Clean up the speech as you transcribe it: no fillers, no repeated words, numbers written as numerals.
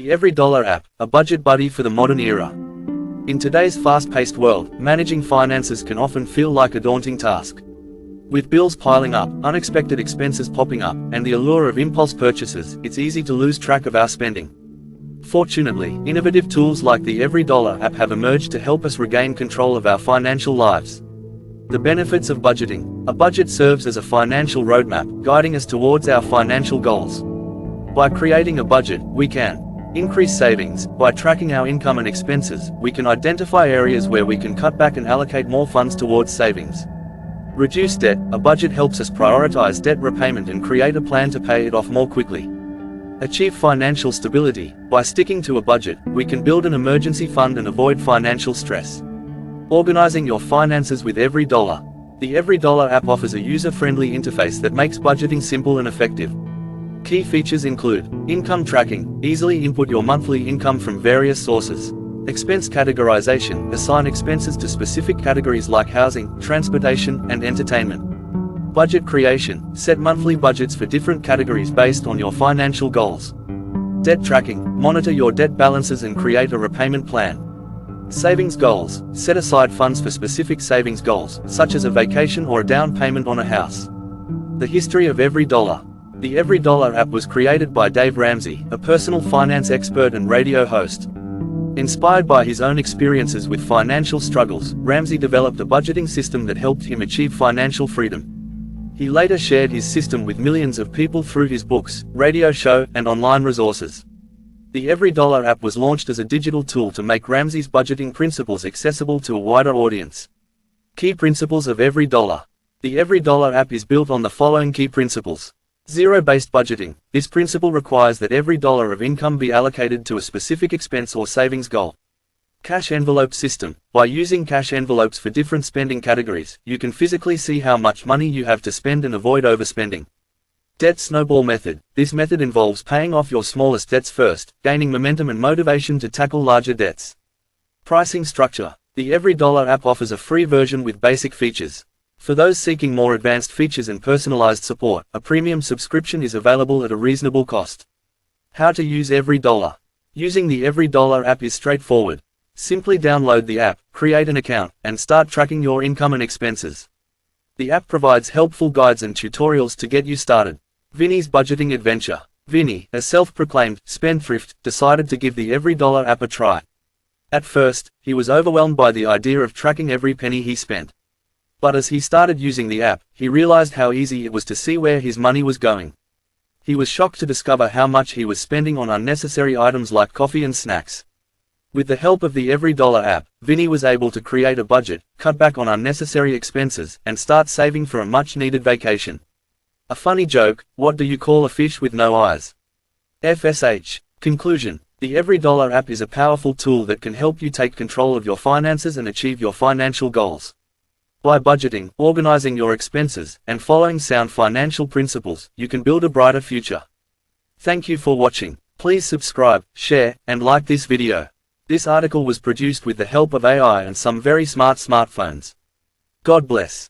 The EveryDollar app, a budget buddy for the modern era. In today's fast-paced world, managing finances can often feel like a daunting task. With bills piling up, unexpected expenses popping up, and the allure of impulse purchases, it's easy to lose track of our spending. Fortunately, innovative tools like the EveryDollar app have emerged to help us regain control of our financial lives. The benefits of budgeting. A budget serves as a financial roadmap, guiding us towards our financial goals. By creating a budget, we can increase savings. By tracking our income and expenses, we can identify areas where we can cut back and allocate more funds towards savings. Reduce debt. A budget helps us prioritize debt repayment and create a plan to pay it off more quickly. Achieve financial stability. By sticking to a budget, we can build an emergency fund and avoid financial stress. Organizing your finances with EveryDollar. The EveryDollar app offers a user-friendly interface that makes budgeting simple and effective. Key features include income tracking. Easily input your monthly income from various sources. Expense categorization. Assign expenses to specific categories like housing, transportation, and entertainment. Budget creation. Set monthly budgets for different categories based on your financial goals. Debt tracking. Monitor your debt balances and create a repayment plan. Savings goals. Set aside funds for specific savings goals, such as a vacation or a down payment on a house. The history of EveryDollar. The EveryDollar app was created by Dave Ramsey, a personal finance expert and radio host. Inspired by his own experiences with financial struggles, Ramsey developed a budgeting system that helped him achieve financial freedom. He later shared his system with millions of people through his books, radio show, and online resources. The EveryDollar app was launched as a digital tool to make Ramsey's budgeting principles accessible to a wider audience. Key principles of EveryDollar. The EveryDollar app is built on the following key principles. Zero-based budgeting. This principle requires that every dollar of income be allocated to a specific expense or savings goal. Cash envelope system. By using cash envelopes for different spending categories, you can physically see how much money you have to spend and avoid overspending. Debt snowball method. This method involves paying off your smallest debts first, gaining momentum and motivation to tackle larger debts. Pricing structure. The EveryDollar app offers a free version with basic features. For those seeking more advanced features and personalized support, a premium subscription is available at a reasonable cost. How to use EveryDollar. Using the EveryDollar app is straightforward. Simply download the app, create an account, and start tracking your income and expenses. The app provides helpful guides and tutorials to get you started. Vinny's budgeting adventure. Vinny, a self-proclaimed spendthrift, decided to give the EveryDollar app a try. At first, he was overwhelmed by the idea of tracking every penny he spent. But as he started using the app, he realized how easy it was to see where his money was going. He was shocked to discover how much he was spending on unnecessary items like coffee and snacks. With the help of the EveryDollar app, Vinny was able to create a budget, cut back on unnecessary expenses, and start saving for a much-needed vacation. A funny joke: what do you call a fish with no eyes? FSH. Conclusion. The EveryDollar app is a powerful tool that can help you take control of your finances and achieve your financial goals. By budgeting, organizing your expenses, and following sound financial principles, you can build a brighter future. Thank you for watching. Please subscribe, share, and like this video. This article was produced with the help of AI and some very smart smartphones. God bless.